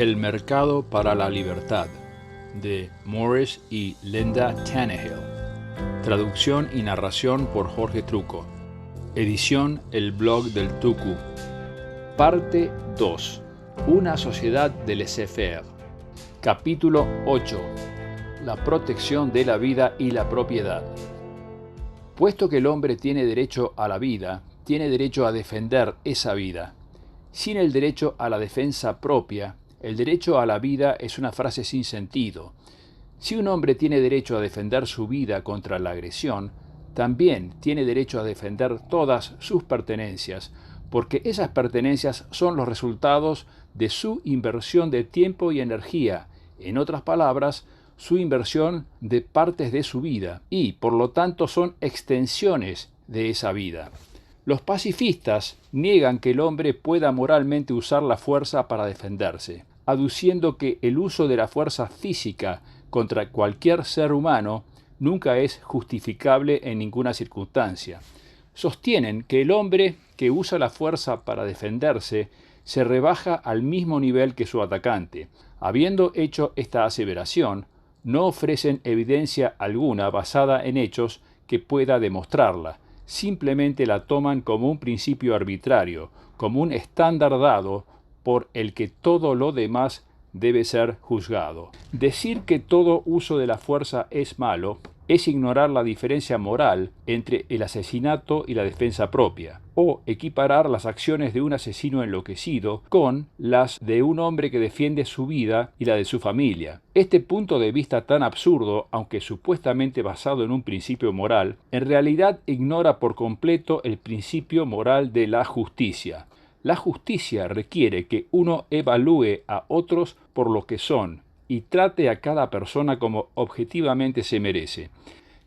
El mercado para la libertad, de Morris y Linda Tannehill. Traducción y narración por Jorge Truco. Edición El Blog del Tucu. Parte 2. Una sociedad de laissez-faire. Capítulo 8. La protección de la vida y la propiedad. Puesto que el hombre tiene derecho a la vida, tiene derecho a defender esa vida. Sin el derecho a la defensa propia, el derecho a la vida es una frase sin sentido. Si un hombre tiene derecho a defender su vida contra la agresión, también tiene derecho a defender todas sus pertenencias, porque esas pertenencias son los resultados de su inversión de tiempo y energía, en otras palabras, su inversión de partes de su vida, y por lo tanto son extensiones de esa vida. Los pacifistas niegan que el hombre pueda moralmente usar la fuerza para defenderse, aduciendo que el uso de la fuerza física contra cualquier ser humano nunca es justificable en ninguna circunstancia. Sostienen que el hombre que usa la fuerza para defenderse se rebaja al mismo nivel que su atacante. Habiendo hecho esta aseveración, no ofrecen evidencia alguna basada en hechos que pueda demostrarla. Simplemente la toman como un principio arbitrario, como un estándar dado por el que todo lo demás debe ser juzgado. Decir que todo uso de la fuerza es malo es ignorar la diferencia moral entre el asesinato y la defensa propia, o equiparar las acciones de un asesino enloquecido con las de un hombre que defiende su vida y la de su familia. Este punto de vista tan absurdo, aunque supuestamente basado en un principio moral, en realidad ignora por completo el principio moral de la justicia. La justicia requiere que uno evalúe a otros por lo que son y trate a cada persona como objetivamente se merece.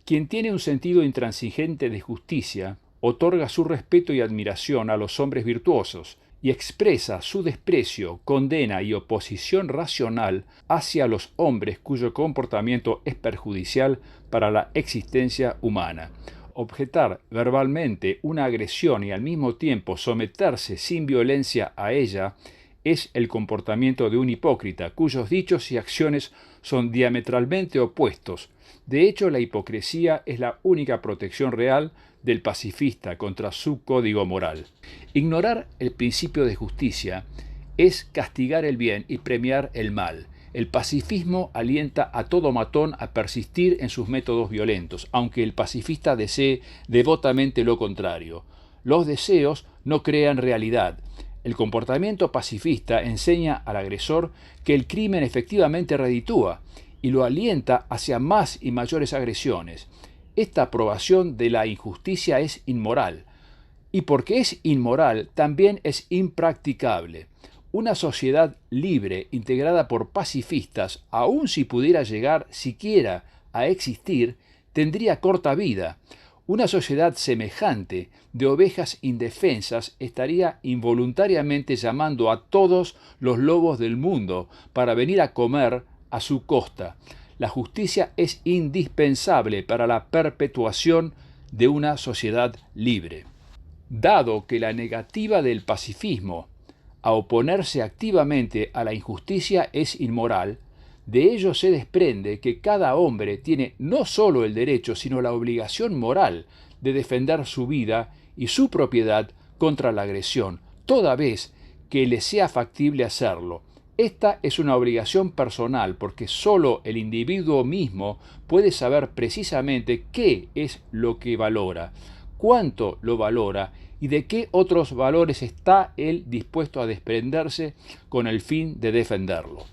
Quien tiene un sentido intransigente de justicia otorga su respeto y admiración a los hombres virtuosos y expresa su desprecio, condena y oposición racional hacia los hombres cuyo comportamiento es perjudicial para la existencia humana. Objetar verbalmente una agresión y al mismo tiempo someterse sin violencia a ella es el comportamiento de un hipócrita, cuyos dichos y acciones son diametralmente opuestos. De hecho, la hipocresía es la única protección real del pacifista contra su código moral. Ignorar el principio de justicia es castigar el bien y premiar el mal. El pacifismo alienta a todo matón a persistir en sus métodos violentos, aunque el pacifista desee devotamente lo contrario. Los deseos no crean realidad. El comportamiento pacifista enseña al agresor que el crimen efectivamente reditúa y lo alienta hacia más y mayores agresiones. Esta aprobación de la injusticia es inmoral, y porque es inmoral, también es impracticable. Una sociedad libre, integrada por pacifistas, aun si pudiera llegar siquiera a existir, tendría corta vida. Una sociedad semejante de ovejas indefensas estaría involuntariamente llamando a todos los lobos del mundo para venir a comer a su costa. La justicia es indispensable para la perpetuación de una sociedad libre. Dado que la negativa del pacifismo a oponerse activamente a la injusticia es inmoral, de ello se desprende que cada hombre tiene no solo el derecho, sino la obligación moral de defender su vida y su propiedad contra la agresión, toda vez que le sea factible hacerlo. Esta es una obligación personal porque solo el individuo mismo puede saber precisamente qué es lo que valora, cuánto lo valora y de qué otros valores está él dispuesto a desprenderse con el fin de defenderlo.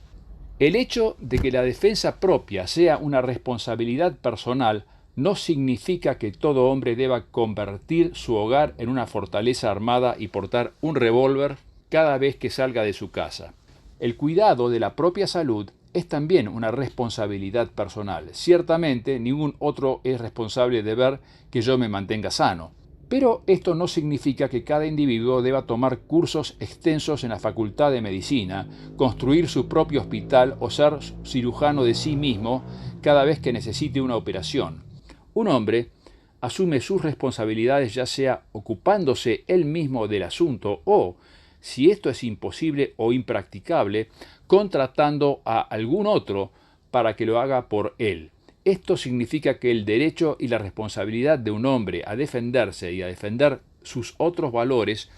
El hecho de que la defensa propia sea una responsabilidad personal no significa que todo hombre deba convertir su hogar en una fortaleza armada y portar un revólver cada vez que salga de su casa. El cuidado de la propia salud es también una responsabilidad personal. Ciertamente, ningún otro es responsable de ver que yo me mantenga sano. Pero esto no significa que cada individuo deba tomar cursos extensos en la Facultad de Medicina, construir su propio hospital o ser cirujano de sí mismo cada vez que necesite una operación. Un hombre asume sus responsabilidades ya sea ocupándose él mismo del asunto o si esto es imposible o impracticable, contratando a algún otro para que lo haga por él. Esto significa que el derecho y la responsabilidad de un hombre a defenderse y a defender sus otros valores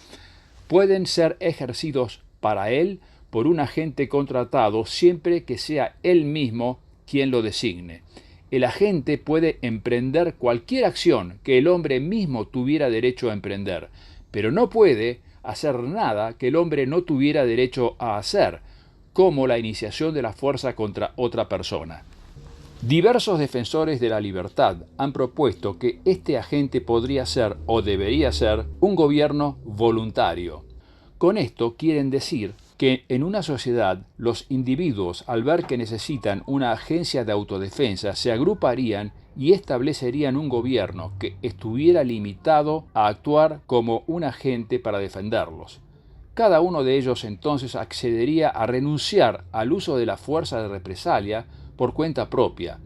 pueden ser ejercidos para él por un agente contratado siempre que sea él mismo quien lo designe. El agente puede emprender cualquier acción que el hombre mismo tuviera derecho a emprender, pero no puede hacer nada que el hombre no tuviera derecho a hacer, como la iniciación de la fuerza contra otra persona. Diversos defensores de la libertad han propuesto que este agente podría ser o debería ser un gobierno voluntario. Con esto quieren decir que en una sociedad los individuos, al ver que necesitan una agencia de autodefensa, se agruparían y establecerían un gobierno que estuviera limitado a actuar como un agente para defenderlos. Cada uno de ellos entonces accedería a renunciar al uso de la fuerza de represalia por cuenta propia,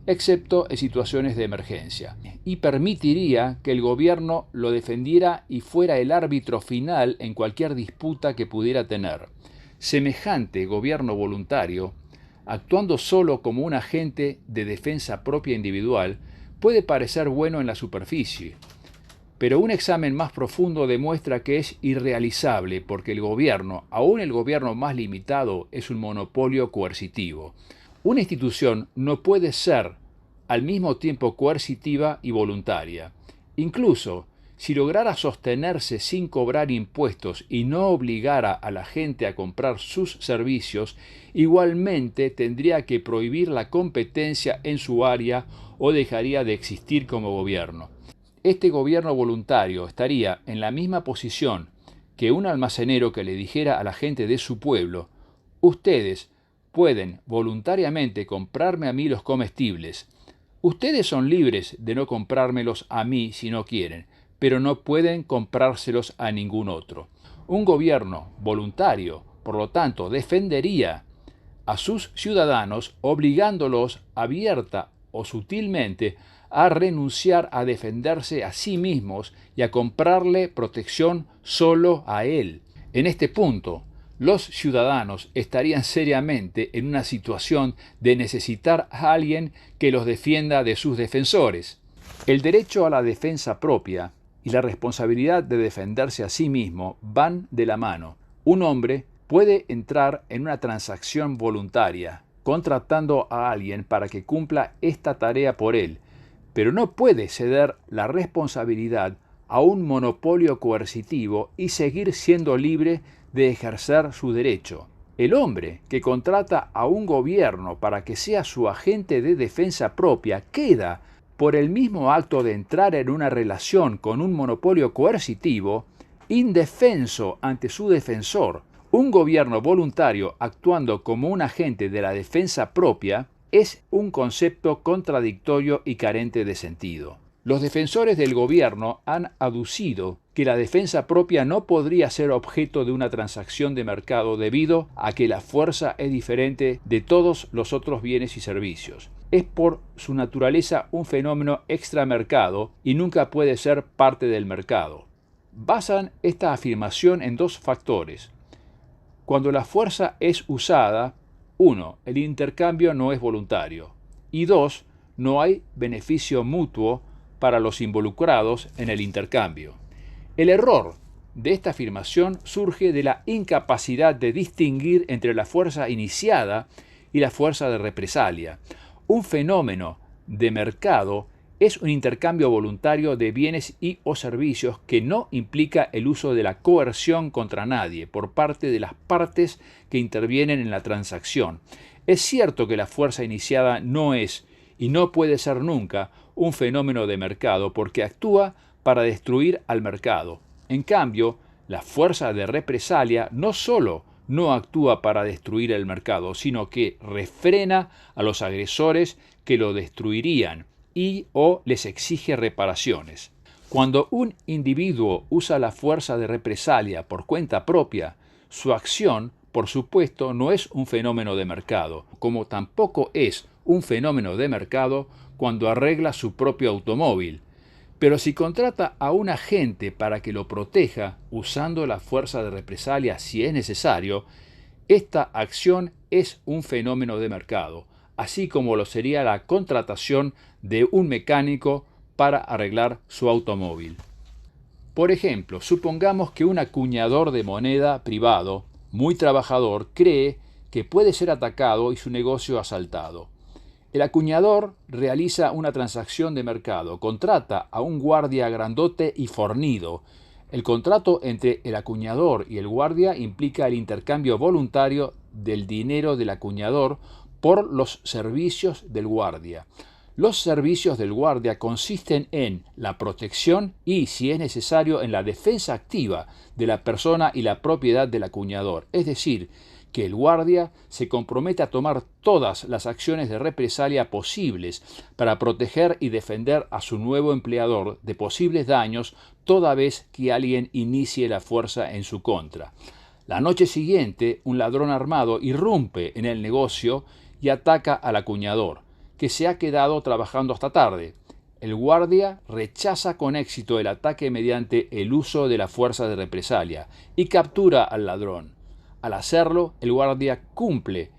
excepto en situaciones de emergencia, y permitiría que el gobierno lo defendiera y fuera el árbitro final en cualquier disputa que pudiera tener. Semejante gobierno voluntario, actuando solo como un agente de defensa propia individual, puede parecer bueno en la superficie, pero un examen más profundo demuestra que es irrealizable porque el gobierno, aun el gobierno más limitado, es un monopolio coercitivo. Una institución no puede ser al mismo tiempo coercitiva y voluntaria. Incluso si lograra sostenerse sin cobrar impuestos y no obligara a la gente a comprar sus servicios, igualmente tendría que prohibir la competencia en su área o dejaría de existir como gobierno. Este gobierno voluntario estaría en la misma posición que un almacenero que le dijera a la gente de su pueblo: ustedes pueden voluntariamente comprarme a mí los comestibles. Ustedes son libres de no comprármelos a mí si no quieren, pero no pueden comprárselos a ningún otro. Un gobierno voluntario, por lo tanto, defendería a sus ciudadanos obligándolos abierta o sutilmente a renunciar a defenderse a sí mismos y a comprarle protección solo a él. En este punto, los ciudadanos estarían seriamente en una situación de necesitar a alguien que los defienda de sus defensores. El derecho a la defensa propia y la responsabilidad de defenderse a sí mismo van de la mano. Un hombre puede entrar en una transacción voluntaria, contratando a alguien para que cumpla esta tarea por él, pero no puede ceder la responsabilidad a un monopolio coercitivo y seguir siendo libre de ejercer su derecho. El hombre que contrata a un gobierno para que sea su agente de defensa propia queda, por el mismo acto de entrar en una relación con un monopolio coercitivo, indefenso ante su defensor. Un gobierno voluntario actuando como un agente de la defensa propia es un concepto contradictorio y carente de sentido. Los defensores del gobierno han aducido que la defensa propia no podría ser objeto de una transacción de mercado debido a que la fuerza es diferente de todos los otros bienes y servicios. Es por su naturaleza un fenómeno extramercado y nunca puede ser parte del mercado. Basan esta afirmación en dos factores. Cuando la fuerza es usada, 1. El intercambio no es voluntario, y 2. No hay beneficio mutuo para los involucrados en el intercambio. El error de esta afirmación surge de la incapacidad de distinguir entre la fuerza iniciada y la fuerza de represalia. Un fenómeno de mercado es un intercambio voluntario de bienes y o servicios que no implica el uso de la coerción contra nadie por parte de las partes que intervienen en la transacción. Es cierto que la fuerza iniciada no es y no puede ser nunca un fenómeno de mercado porque actúa para destruir al mercado. En cambio, la fuerza de represalia no solo no actúa para destruir el mercado, sino que refrena a los agresores que lo destruirían y o les exige reparaciones. Cuando un individuo usa la fuerza de represalia por cuenta propia, su acción, por supuesto, no es un fenómeno de mercado, como tampoco es un fenómeno de mercado cuando arregla su propio automóvil. Pero si contrata a un agente para que lo proteja usando la fuerza de represalia si es necesario, esta acción es un fenómeno de mercado, así como lo sería la contratación de un mecánico para arreglar su automóvil. Por ejemplo, supongamos que un acuñador de moneda privado, muy trabajador, cree que puede ser atacado y su negocio asaltado. El acuñador realiza una transacción de mercado, contrata a un guardia grandote y fornido. El contrato entre el acuñador y el guardia implica el intercambio voluntario del dinero del acuñador por los servicios del guardia. Los servicios del guardia consisten en la protección y, si es necesario, en la defensa activa de la persona y la propiedad del acuñador, es decir, que el guardia se compromete a tomar todas las acciones de represalia posibles para proteger y defender a su nuevo empleador de posibles daños toda vez que alguien inicie la fuerza en su contra. La noche siguiente, un ladrón armado irrumpe en el negocio y ataca al acuñador, que se ha quedado trabajando hasta tarde. El guardia rechaza con éxito el ataque mediante el uso de la fuerza de represalia y captura al ladrón. Al hacerlo, el guardia cumple,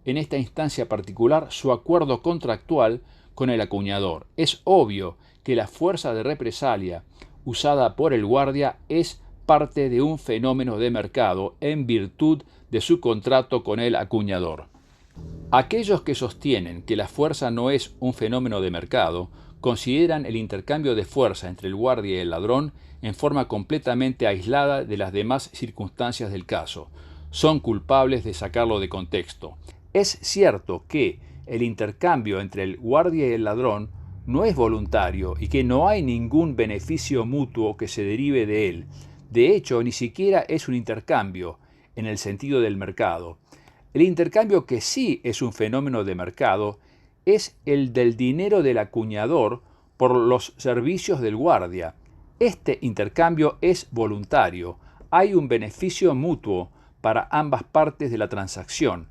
en esta instancia particular, su acuerdo contractual con el acuñador. Es obvio que la fuerza de represalia usada por el guardia es parte de un fenómeno de mercado en virtud de su contrato con el acuñador. Aquellos que sostienen que la fuerza no es un fenómeno de mercado consideran el intercambio de fuerza entre el guardia y el ladrón en forma completamente aislada de las demás circunstancias del caso. Son culpables de sacarlo de contexto. Es cierto que el intercambio entre el guardia y el ladrón no es voluntario y que no hay ningún beneficio mutuo que se derive de él. De hecho, ni siquiera es un intercambio en el sentido del mercado. El intercambio que sí es un fenómeno de mercado es el del dinero del acuñador por los servicios del guardia. Este intercambio es voluntario. Hay un beneficio mutuo para ambas partes de la transacción,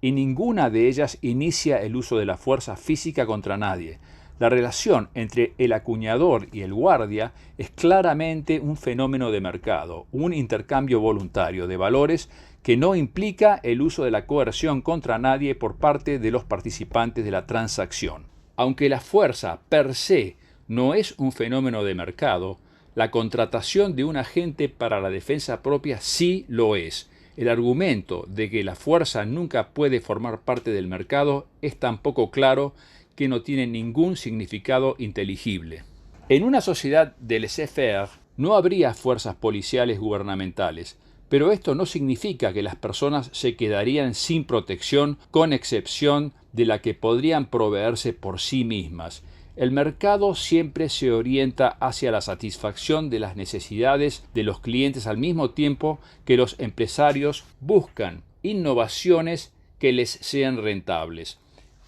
y ninguna de ellas inicia el uso de la fuerza física contra nadie. La relación entre el acuñador y el guardia es claramente un fenómeno de mercado, un intercambio voluntario de valores que no implica el uso de la coerción contra nadie por parte de los participantes de la transacción. Aunque la fuerza per se no es un fenómeno de mercado, la contratación de un agente para la defensa propia sí lo es. El argumento de que la fuerza nunca puede formar parte del mercado es tan poco claro que no tiene ningún significado inteligible. En una sociedad de laissez-faire no habría fuerzas policiales gubernamentales, pero esto no significa que las personas se quedarían sin protección, con excepción de la que podrían proveerse por sí mismas. El mercado siempre se orienta hacia la satisfacción de las necesidades de los clientes al mismo tiempo que los empresarios buscan innovaciones que les sean rentables.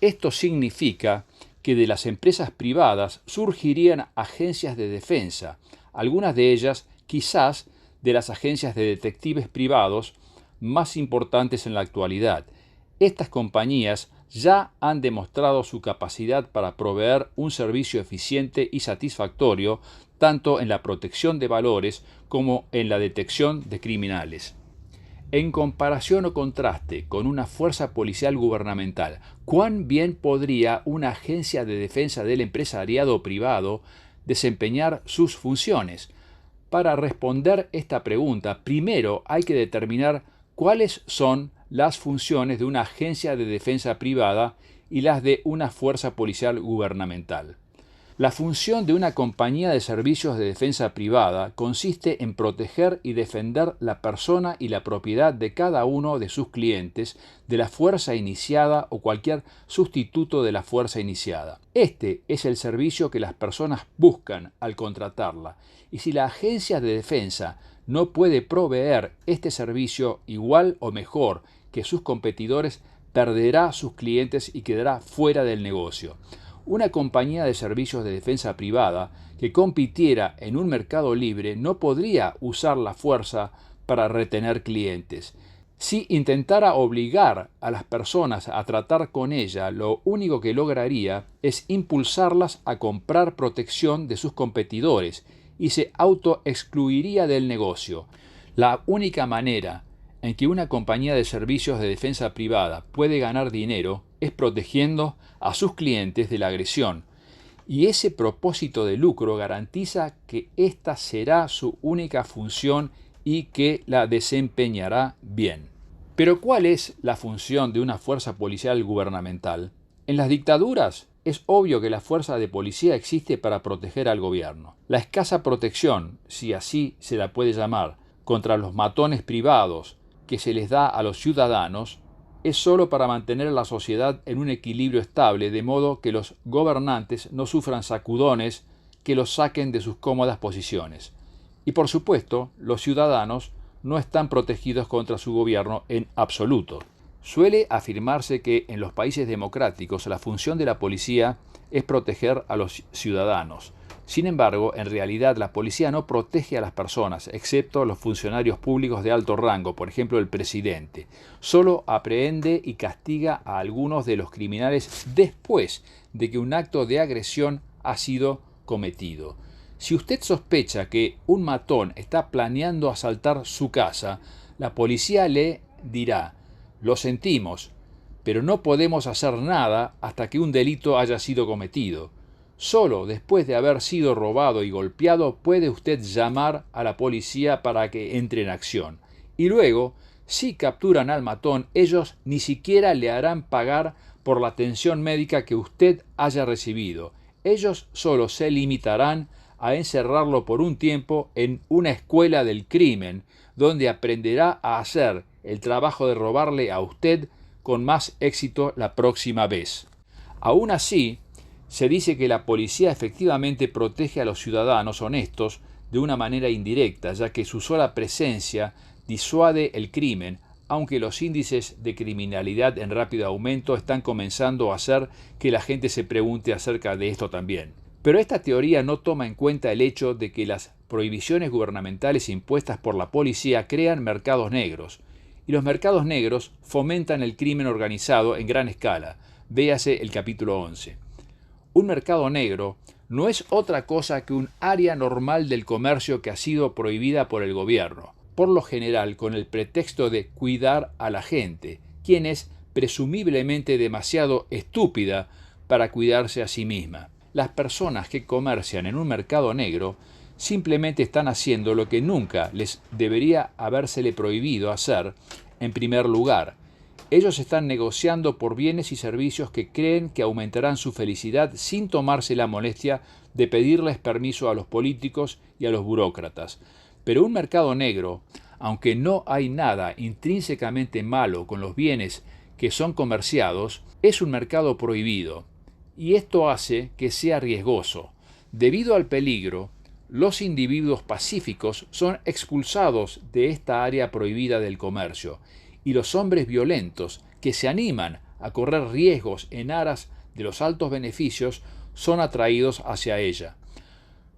Esto significa que de las empresas privadas surgirían agencias de defensa, algunas de ellas quizás de las agencias de detectives privados más importantes en la actualidad. Estas compañías ya han demostrado su capacidad para proveer un servicio eficiente y satisfactorio tanto en la protección de valores como en la detección de criminales. En comparación o contraste con una fuerza policial gubernamental, ¿cuán bien podría una agencia de defensa del empresariado privado desempeñar sus funciones? Para responder esta pregunta, primero hay que determinar cuáles son las funciones de una agencia de defensa privada y las de una fuerza policial gubernamental. La función de una compañía de servicios de defensa privada consiste en proteger y defender la persona y la propiedad de cada uno de sus clientes de la fuerza iniciada o cualquier sustituto de la fuerza iniciada. Este es el servicio que las personas buscan al contratarla, y si la agencia de defensa no puede proveer este servicio igual o mejor que sus competidores, perderá sus clientes y quedará fuera del negocio. Una compañía de servicios de defensa privada que compitiera en un mercado libre no podría usar la fuerza para retener clientes. Si intentara obligar a las personas a tratar con ella, lo único que lograría es impulsarlas a comprar protección de sus competidores y se autoexcluiría del negocio. La única manera en que una compañía de servicios de defensa privada puede ganar dinero es protegiendo a sus clientes de la agresión, y ese propósito de lucro garantiza que esta será su única función y que la desempeñará bien. Pero ¿cuál es la función de una fuerza policial gubernamental? En las dictaduras es obvio que la fuerza de policía existe para proteger al gobierno. La escasa protección, si así se la puede llamar, contra los matones privados que se les da a los ciudadanos es solo para mantener a la sociedad en un equilibrio estable, de modo que los gobernantes no sufran sacudones que los saquen de sus cómodas posiciones. Y por supuesto, los ciudadanos no están protegidos contra su gobierno en absoluto. Suele afirmarse que en los países democráticos la función de la policía es proteger a los ciudadanos. Sin embargo, en realidad la policía no protege a las personas, excepto a los funcionarios públicos de alto rango, por ejemplo el presidente. Solo aprehende y castiga a algunos de los criminales después de que un acto de agresión ha sido cometido. Si usted sospecha que un matón está planeando asaltar su casa, la policía le dirá: lo sentimos, pero no podemos hacer nada hasta que un delito haya sido cometido. Solo después de haber sido robado y golpeado puede usted llamar a la policía para que entre en acción. Y luego, si capturan al matón, ellos ni siquiera le harán pagar por la atención médica que usted haya recibido. Ellos solo se limitarán a encerrarlo por un tiempo en una escuela del crimen, donde aprenderá a hacer el trabajo de robarle a usted con más éxito la próxima vez. Aún así, se dice que la policía efectivamente protege a los ciudadanos honestos de una manera indirecta, ya que su sola presencia disuade el crimen, aunque los índices de criminalidad en rápido aumento están comenzando a hacer que la gente se pregunte acerca de esto también. Pero esta teoría no toma en cuenta el hecho de que las prohibiciones gubernamentales impuestas por la policía crean mercados negros, y los mercados negros fomentan el crimen organizado en gran escala. Véase el capítulo 11. Un mercado negro no es otra cosa que un área normal del comercio que ha sido prohibida por el gobierno, por lo general con el pretexto de cuidar a la gente, quien es presumiblemente demasiado estúpida para cuidarse a sí misma. Las personas que comercian en un mercado negro simplemente están haciendo lo que nunca les debería habérsele prohibido hacer en primer lugar. Ellos están negociando por bienes y servicios que creen que aumentarán su felicidad sin tomarse la molestia de pedirles permiso a los políticos y a los burócratas. Pero un mercado negro, aunque no hay nada intrínsecamente malo con los bienes que son comerciados, es un mercado prohibido. Y esto hace que sea riesgoso. Debido al peligro, los individuos pacíficos son expulsados de esta área prohibida del comercio, y los hombres violentos, que se animan a correr riesgos en aras de los altos beneficios, son atraídos hacia ella.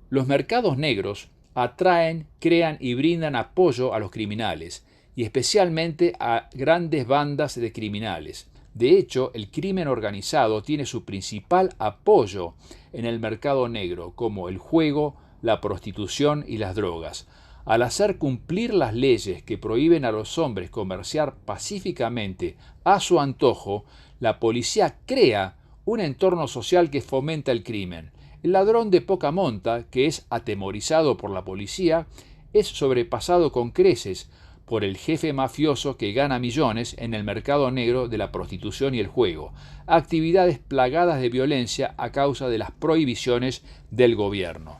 Los mercados negros atraen, crean y brindan apoyo a los criminales, y especialmente a grandes bandas de criminales. De hecho, el crimen organizado tiene su principal apoyo en el mercado negro, como el juego, la prostitución y las drogas. Al hacer cumplir las leyes que prohíben a los hombres comerciar pacíficamente a su antojo, la policía crea un entorno social que fomenta el crimen. El ladrón de poca monta, que es atemorizado por la policía, es sobrepasado con creces por el jefe mafioso que gana millones en el mercado negro de la prostitución y el juego, actividades plagadas de violencia a causa de las prohibiciones del gobierno.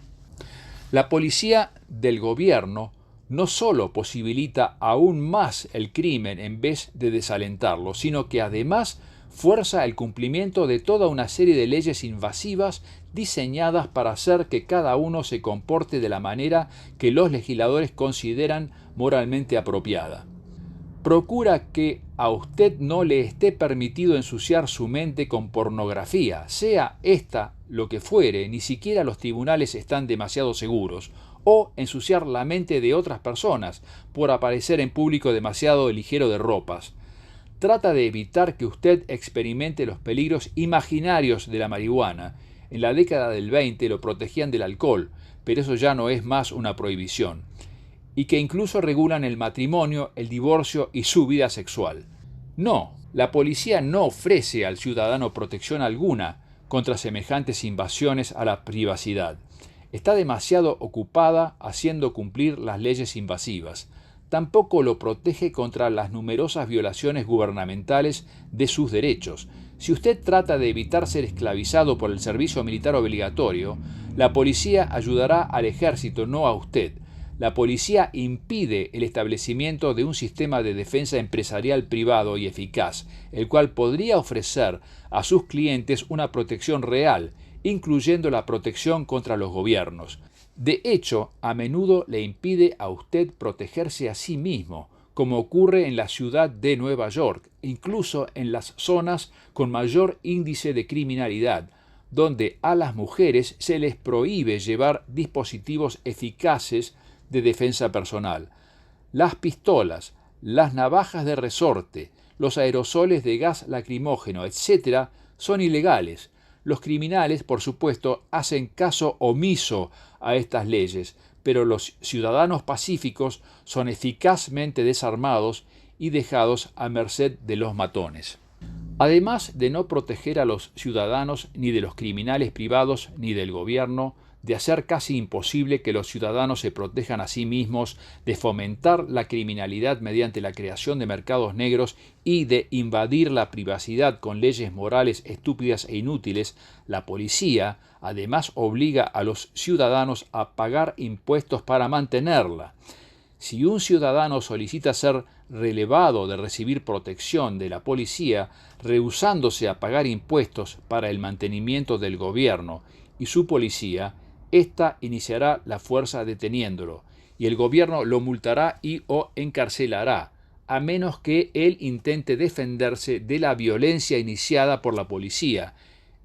La policía del gobierno no solo posibilita aún más el crimen en vez de desalentarlo, sino que además fuerza el cumplimiento de toda una serie de leyes invasivas diseñadas para hacer que cada uno se comporte de la manera que los legisladores consideran moralmente apropiada. Procura que a usted no le esté permitido ensuciar su mente con pornografía, sea esta lo que fuere, ni siquiera los tribunales están demasiado seguros, o ensuciar la mente de otras personas por aparecer en público demasiado ligero de ropas. Trata de evitar que usted experimente los peligros imaginarios de la marihuana. En la década del 20 lo protegían del alcohol, pero eso ya no es más una prohibición. Y que incluso regulan el matrimonio, el divorcio y su vida sexual. No, la policía no ofrece al ciudadano protección alguna contra semejantes invasiones a la privacidad. Está demasiado ocupada haciendo cumplir las leyes invasivas. Tampoco lo protege contra las numerosas violaciones gubernamentales de sus derechos. Si usted trata de evitar ser esclavizado por el servicio militar obligatorio, la policía ayudará al ejército, no a usted. La policía impide el establecimiento de un sistema de defensa empresarial privado y eficaz, el cual podría ofrecer a sus clientes una protección real, incluyendo la protección contra los gobiernos. De hecho, a menudo le impide a usted protegerse a sí mismo, como ocurre en la ciudad de Nueva York, incluso en las zonas con mayor índice de criminalidad, donde a las mujeres se les prohíbe llevar dispositivos eficaces de defensa personal. Las pistolas, las navajas de resorte, los aerosoles de gas lacrimógeno, etc., son ilegales. Los criminales, por supuesto, hacen caso omiso a estas leyes, pero los ciudadanos pacíficos son eficazmente desarmados y dejados a merced de los matones. Además de no proteger a los ciudadanos ni de los criminales privados ni del gobierno, de hacer casi imposible que los ciudadanos se protejan a sí mismos, de fomentar la criminalidad mediante la creación de mercados negros y de invadir la privacidad con leyes morales estúpidas e inútiles, la policía además obliga a los ciudadanos a pagar impuestos para mantenerla. Si un ciudadano solicita ser relevado de recibir protección de la policía, rehusándose a pagar impuestos para el mantenimiento del gobierno y su policía, ésta iniciará la fuerza deteniéndolo, y el gobierno lo multará y o encarcelará, a menos que él intente defenderse de la violencia iniciada por la policía,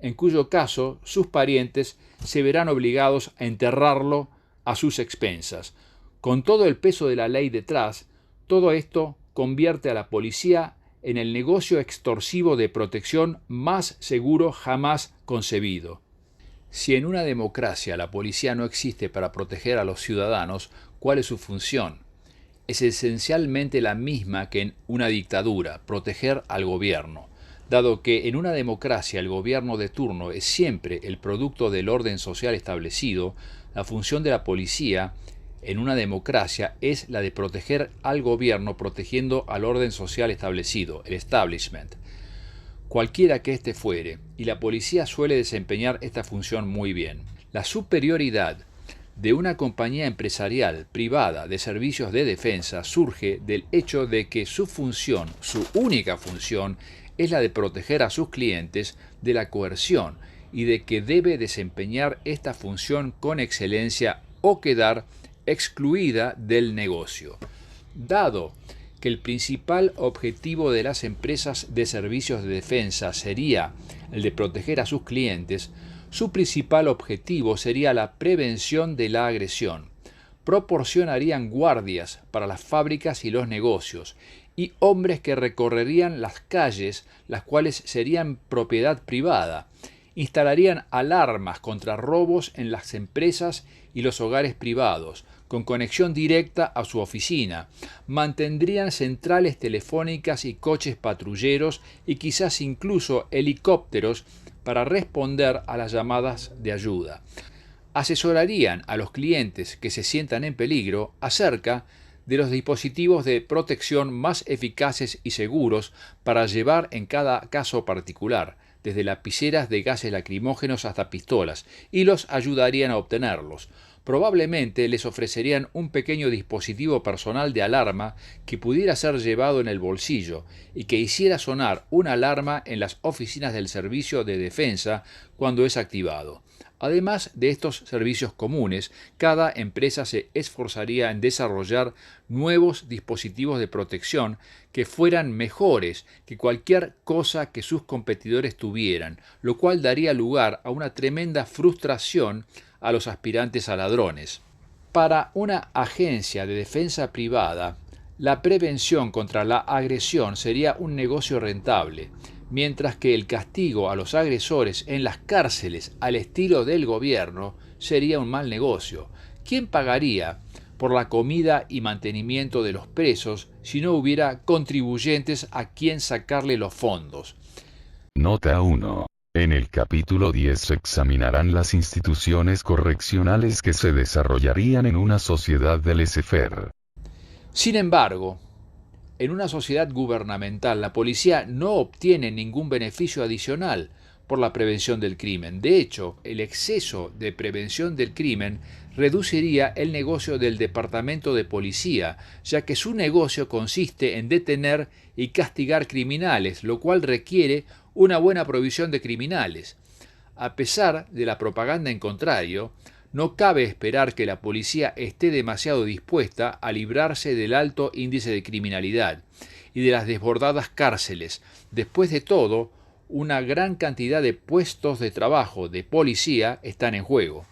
en cuyo caso sus parientes se verán obligados a enterrarlo a sus expensas. Con todo el peso de la ley detrás, todo esto convierte a la policía en el negocio extorsivo de protección más seguro jamás concebido. Si en una democracia la policía no existe para proteger a los ciudadanos, ¿cuál es su función? Es esencialmente la misma que en una dictadura, proteger al gobierno. Dado que en una democracia el gobierno de turno es siempre el producto del orden social establecido, la función de la policía en una democracia es la de proteger al gobierno protegiendo al orden social establecido, el establishment, cualquiera que éste fuere, y la policía suele desempeñar esta función muy bien. La superioridad de una compañía empresarial privada de servicios de defensa surge del hecho de que su función, su única función, es la de proteger a sus clientes de la coerción y de que debe desempeñar esta función con excelencia o quedar excluida del negocio. Dado que el principal objetivo de las empresas de servicios de defensa sería el de proteger a sus clientes, su principal objetivo sería la prevención de la agresión. Proporcionarían guardias para las fábricas y los negocios, y hombres que recorrerían las calles, las cuales serían propiedad privada. Instalarían alarmas contra robos en las empresas y los hogares privados, con conexión directa a su oficina. Mantendrían centrales telefónicas y coches patrulleros y quizás incluso helicópteros para responder a las llamadas de ayuda. Asesorarían a los clientes que se sientan en peligro acerca de los dispositivos de protección más eficaces y seguros para llevar en cada caso particular, desde lapiceras de gases lacrimógenos hasta pistolas, y los ayudarían a obtenerlos. Probablemente les ofrecerían un pequeño dispositivo personal de alarma que pudiera ser llevado en el bolsillo y que hiciera sonar una alarma en las oficinas del servicio de defensa cuando es activado. Además de estos servicios comunes, cada empresa se esforzaría en desarrollar nuevos dispositivos de protección que fueran mejores que cualquier cosa que sus competidores tuvieran, lo cual daría lugar a una tremenda frustración a los aspirantes a ladrones. Para una agencia de defensa privada, la prevención contra la agresión sería un negocio rentable, mientras que el castigo a los agresores en las cárceles al estilo del gobierno sería un mal negocio. ¿Quién pagaría por la comida y mantenimiento de los presos si no hubiera contribuyentes a quien sacarle los fondos? Nota 1. En el capítulo 10 se examinarán las instituciones correccionales que se desarrollarían en una sociedad de laissez-faire. Sin embargo, en una sociedad gubernamental, la policía no obtiene ningún beneficio adicional por la prevención del crimen. De hecho, el exceso de prevención del crimen reduciría el negocio del departamento de policía, ya que su negocio consiste en detener y castigar criminales, lo cual requiere una buena provisión de criminales. A pesar de la propaganda en contrario, no cabe esperar que la policía esté demasiado dispuesta a librarse del alto índice de criminalidad y de las desbordadas cárceles. Después de todo, una gran cantidad de puestos de trabajo de policía están en juego.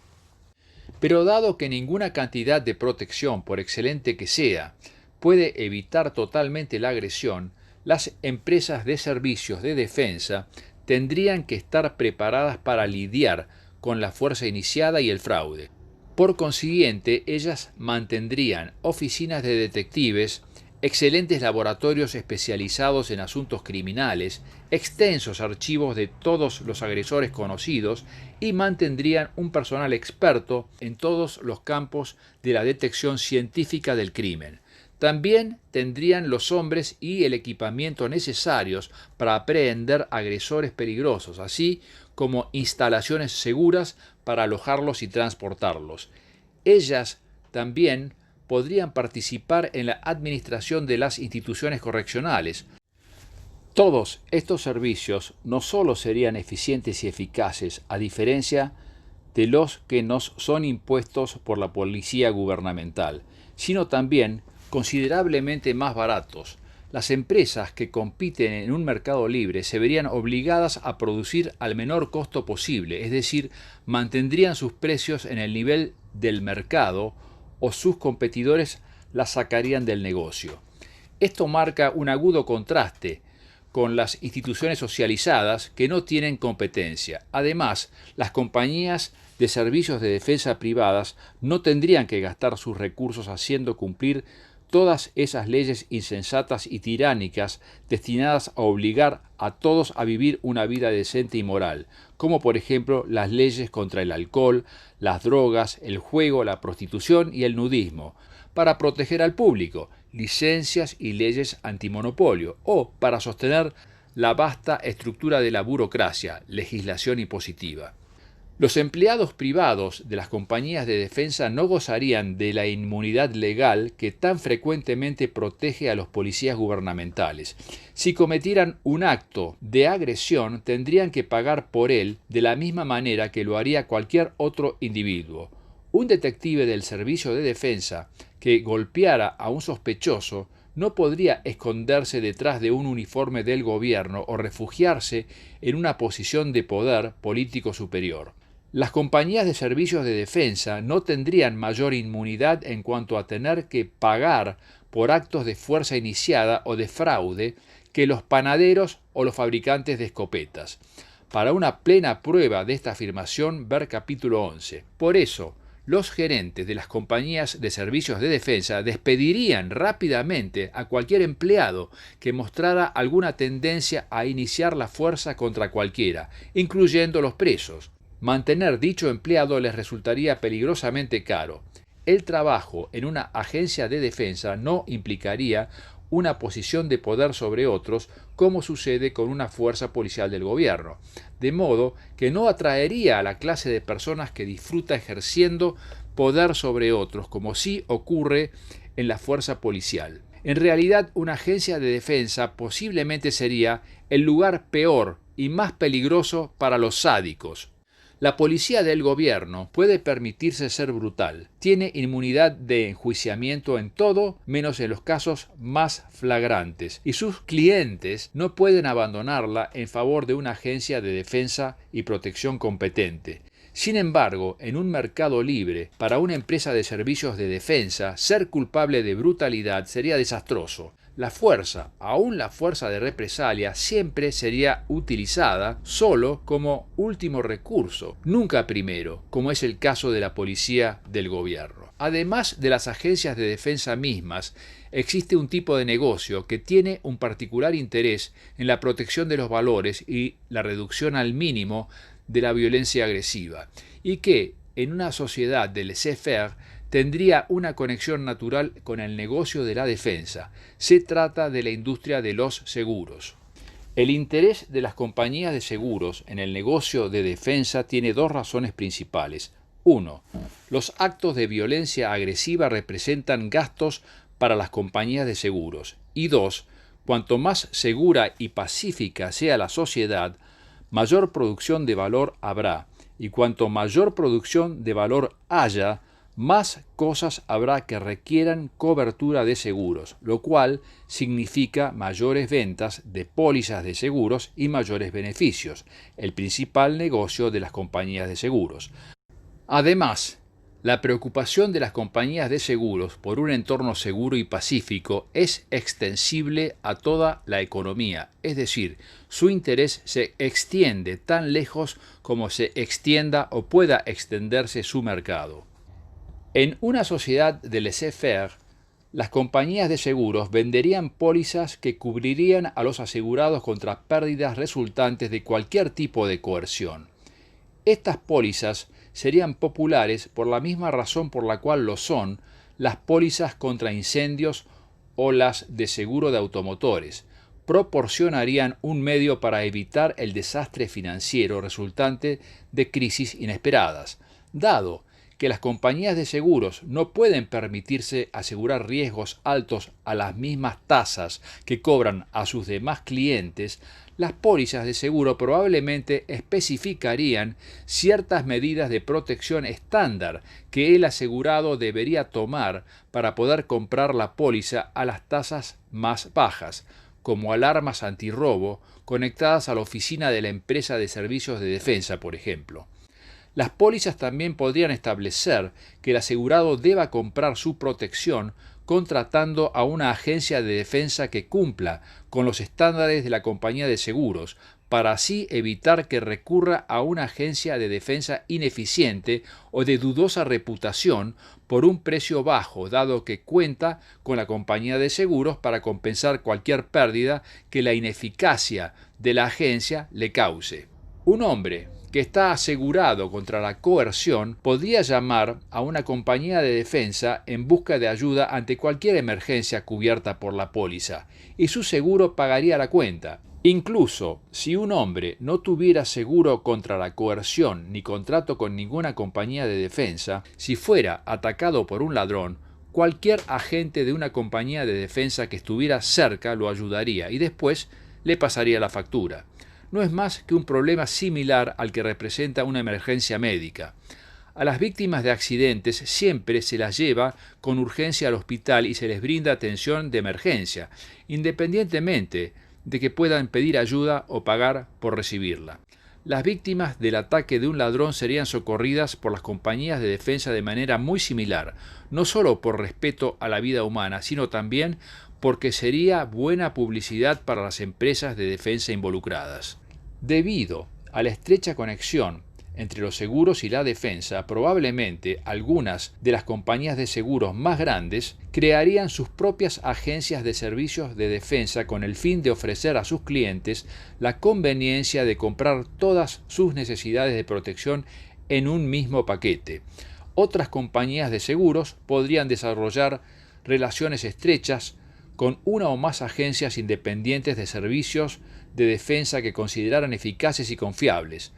Pero dado que ninguna cantidad de protección, por excelente que sea, puede evitar totalmente la agresión, las empresas de servicios de defensa tendrían que estar preparadas para lidiar con la fuerza iniciada y el fraude. Por consiguiente, ellas mantendrían oficinas de detectives, excelentes laboratorios especializados en asuntos criminales, extensos archivos de todos los agresores conocidos y mantendrían un personal experto en todos los campos de la detección científica del crimen. También tendrían los hombres y el equipamiento necesarios para aprehender agresores peligrosos, así como instalaciones seguras para alojarlos y transportarlos. Ellas también podrían participar en la administración de las instituciones correccionales. Todos estos servicios no solo serían eficientes y eficaces, a diferencia de los que nos son impuestos por la policía gubernamental, sino también considerablemente más baratos. Las empresas que compiten en un mercado libre se verían obligadas a producir al menor costo posible, es decir, mantendrían sus precios en el nivel del mercado o sus competidores las sacarían del negocio. Esto marca un agudo contraste con las instituciones socializadas que no tienen competencia. Además, las compañías de servicios de defensa privadas no tendrían que gastar sus recursos haciendo cumplir todas esas leyes insensatas y tiránicas destinadas a obligar a todos a vivir una vida decente y moral, como por ejemplo las leyes contra el alcohol, las drogas, el juego, la prostitución y el nudismo, para proteger al público, licencias y leyes antimonopolio, o para sostener la vasta estructura de la burocracia, legislación impositiva. Los empleados privados de las compañías de defensa no gozarían de la inmunidad legal que tan frecuentemente protege a los policías gubernamentales. Si cometieran un acto de agresión, tendrían que pagar por él de la misma manera que lo haría cualquier otro individuo. Un detective del servicio de defensa que golpeara a un sospechoso no podría esconderse detrás de un uniforme del gobierno o refugiarse en una posición de poder político superior. Las compañías de servicios de defensa no tendrían mayor inmunidad en cuanto a tener que pagar por actos de fuerza iniciada o de fraude que los panaderos o los fabricantes de escopetas. Para una plena prueba de esta afirmación, ver capítulo 11. Por eso, los gerentes de las compañías de servicios de defensa despedirían rápidamente a cualquier empleado que mostrara alguna tendencia a iniciar la fuerza contra cualquiera, incluyendo los presos. Mantener dicho empleado les resultaría peligrosamente caro. El trabajo en una agencia de defensa no implicaría una posición de poder sobre otros, como sucede con una fuerza policial del gobierno, de modo que no atraería a la clase de personas que disfruta ejerciendo poder sobre otros, como sí ocurre en la fuerza policial. En realidad, una agencia de defensa posiblemente sería el lugar peor y más peligroso para los sádicos. La policía del gobierno puede permitirse ser brutal, tiene inmunidad de enjuiciamiento en todo menos en los casos más flagrantes, y sus clientes no pueden abandonarla en favor de una agencia de defensa y protección competente. Sin embargo, en un mercado libre, para una empresa de servicios de defensa, ser culpable de brutalidad sería desastroso. La fuerza, aún la fuerza de represalia, siempre sería utilizada solo como último recurso, nunca primero, como es el caso de la policía del gobierno. Además de las agencias de defensa mismas, existe un tipo de negocio que tiene un particular interés en la protección de los valores y la reducción al mínimo de la violencia agresiva, y que, en una sociedad de laissez-faire, tendría una conexión natural con el negocio de la defensa. Se trata de la industria de los seguros. El interés de las compañías de seguros en el negocio de defensa tiene dos razones principales. 1. Los actos de violencia agresiva representan gastos para las compañías de seguros. Y 2. Cuanto más segura y pacífica sea la sociedad, mayor producción de valor habrá. Y cuanto mayor producción de valor haya, más cosas habrá que requieran cobertura de seguros, lo cual significa mayores ventas de pólizas de seguros y mayores beneficios, el principal negocio de las compañías de seguros. Además, la preocupación de las compañías de seguros por un entorno seguro y pacífico es extensible a toda la economía, es decir, su interés se extiende tan lejos como se extienda o pueda extenderse su mercado. En una sociedad de laissez-faire, las compañías de seguros venderían pólizas que cubrirían a los asegurados contra pérdidas resultantes de cualquier tipo de coerción. Estas pólizas serían populares por la misma razón por la cual lo son las pólizas contra incendios o las de seguro de automotores. Proporcionarían un medio para evitar el desastre financiero resultante de crisis inesperadas. Dado que las compañías de seguros no pueden permitirse asegurar riesgos altos a las mismas tasas que cobran a sus demás clientes, las pólizas de seguro probablemente especificarían ciertas medidas de protección estándar que el asegurado debería tomar para poder comprar la póliza a las tasas más bajas, como alarmas antirrobo conectadas a la oficina de la empresa de servicios de defensa, por ejemplo. Las pólizas también podrían establecer que el asegurado deba comprar su protección contratando a una agencia de defensa que cumpla con los estándares de la compañía de seguros, para así evitar que recurra a una agencia de defensa ineficiente o de dudosa reputación por un precio bajo, dado que cuenta con la compañía de seguros para compensar cualquier pérdida que la ineficacia de la agencia le cause. Un hombre que está asegurado contra la coerción podría llamar a una compañía de defensa en busca de ayuda ante cualquier emergencia cubierta por la póliza, y su seguro pagaría la cuenta. Incluso si un hombre no tuviera seguro contra la coerción ni contrato con ninguna compañía de defensa, si fuera atacado por un ladrón, cualquier agente de una compañía de defensa que estuviera cerca lo ayudaría y después le pasaría la factura. No es más que un problema similar al que representa una emergencia médica. A las víctimas de accidentes siempre se las lleva con urgencia al hospital y se les brinda atención de emergencia, independientemente de que puedan pedir ayuda o pagar por recibirla. Las víctimas del ataque de un ladrón serían socorridas por las compañías de defensa de manera muy similar, no solo por respeto a la vida humana, sino también porque sería buena publicidad para las empresas de defensa involucradas. Debido a la estrecha conexión entre los seguros y la defensa, probablemente algunas de las compañías de seguros más grandes crearían sus propias agencias de servicios de defensa con el fin de ofrecer a sus clientes la conveniencia de comprar todas sus necesidades de protección en un mismo paquete. Otras compañías de seguros podrían desarrollar relaciones estrechas con una o más agencias independientes de servicios de defensa que consideraran eficaces y confiables,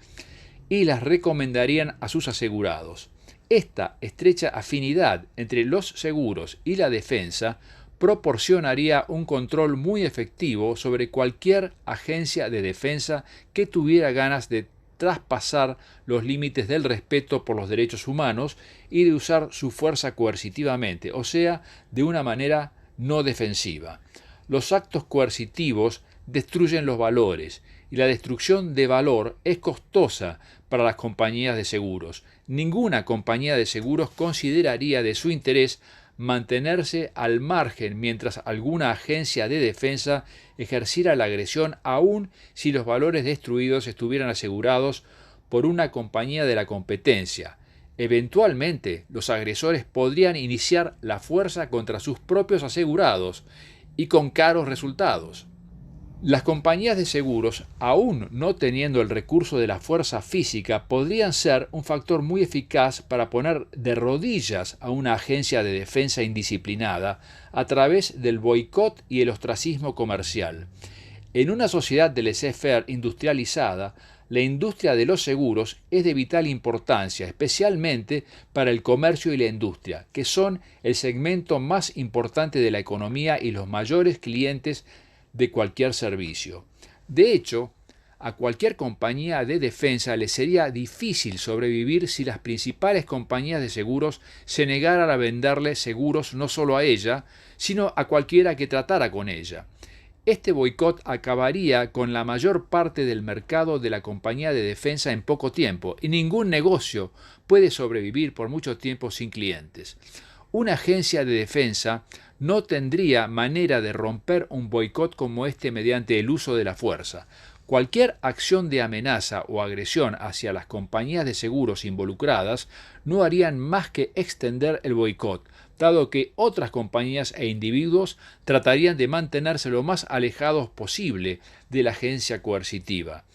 y las recomendarían a sus asegurados. Esta estrecha afinidad entre los seguros y la defensa proporcionaría un control muy efectivo sobre cualquier agencia de defensa que tuviera ganas de traspasar los límites del respeto por los derechos humanos y de usar su fuerza coercitivamente, o sea, de una manera no defensiva. Los actos coercitivos destruyen los valores, y la destrucción de valor es costosa para las compañías de seguros. Ninguna compañía de seguros consideraría de su interés mantenerse al margen mientras alguna agencia de defensa ejerciera la agresión, aun si los valores destruidos estuvieran asegurados por una compañía de la competencia. Eventualmente, los agresores podrían iniciar la fuerza contra sus propios asegurados, y con caros resultados. Las compañías de seguros, aún no teniendo el recurso de la fuerza física, podrían ser un factor muy eficaz para poner de rodillas a una agencia de defensa indisciplinada a través del boicot y el ostracismo comercial. En una sociedad de laissez-faire industrializada, la industria de los seguros es de vital importancia, especialmente para el comercio y la industria, que son el segmento más importante de la economía y los mayores clientes de cualquier servicio. De hecho, a cualquier compañía de defensa le sería difícil sobrevivir si las principales compañías de seguros se negaran a venderle seguros no solo a ella, sino a cualquiera que tratara con ella. Este boicot acabaría con la mayor parte del mercado de la compañía de defensa en poco tiempo, y ningún negocio puede sobrevivir por mucho tiempo sin clientes. Una agencia de defensa no tendría manera de romper un boicot como este mediante el uso de la fuerza. Cualquier acción de amenaza o agresión hacia las compañías de seguros involucradas no harían más que extender el boicot, dado que otras compañías e individuos tratarían de mantenerse lo más alejados posible de la agencia coercitiva.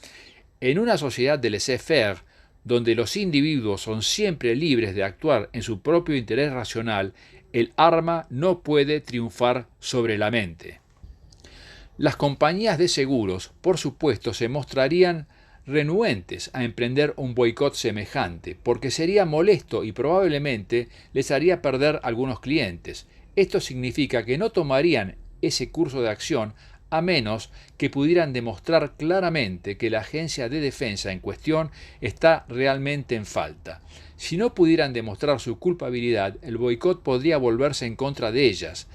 En una sociedad de laissez-faire, donde los individuos son siempre libres de actuar en su propio interés racional, el arma no puede triunfar sobre la mente. Las compañías de seguros, por supuesto, se mostrarían renuentes a emprender un boicot semejante, porque sería molesto y probablemente les haría perder algunos clientes. Esto significa que no tomarían ese curso de acción a menos que pudieran demostrar claramente que la agencia de defensa en cuestión está realmente en falta. Si no pudieran demostrar su culpabilidad, el boicot podría volverse en contra de ellas,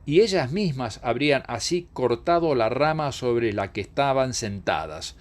y ellas mismas habrían así cortado la rama sobre la que estaban sentadas.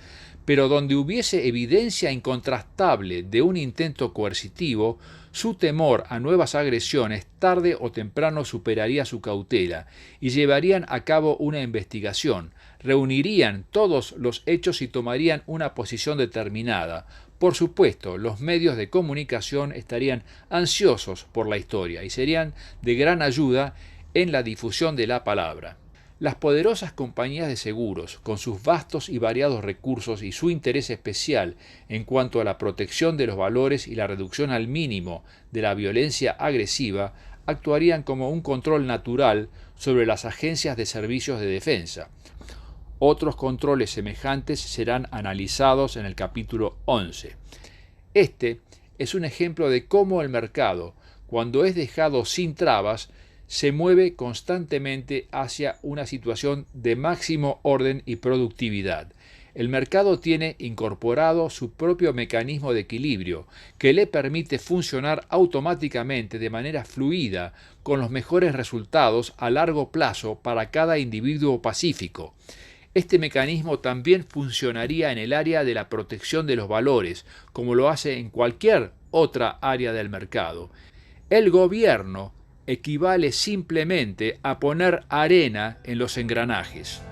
Pero donde hubiese evidencia incontrastable de un intento coercitivo, su temor a nuevas agresiones tarde o temprano superaría su cautela, y llevarían a cabo una investigación, reunirían todos los hechos y tomarían una posición determinada. Por supuesto, los medios de comunicación estarían ansiosos por la historia y serían de gran ayuda en la difusión de la palabra. Las poderosas compañías de seguros, con sus vastos y variados recursos y su interés especial en cuanto a la protección de los valores y la reducción al mínimo de la violencia agresiva, actuarían como un control natural sobre las agencias de servicios de defensa. Otros controles semejantes serán analizados en el capítulo 11. Este es un ejemplo de cómo el mercado, cuando es dejado sin trabas, se mueve constantemente hacia una situación de máximo orden y productividad. El mercado tiene incorporado su propio mecanismo de equilibrio, que le permite funcionar automáticamente de manera fluida, con los mejores resultados a largo plazo para cada individuo pacífico. Este mecanismo también funcionaría en el área de la protección de los valores, como lo hace en cualquier otra área del mercado. El gobierno equivale simplemente a poner arena en los engranajes.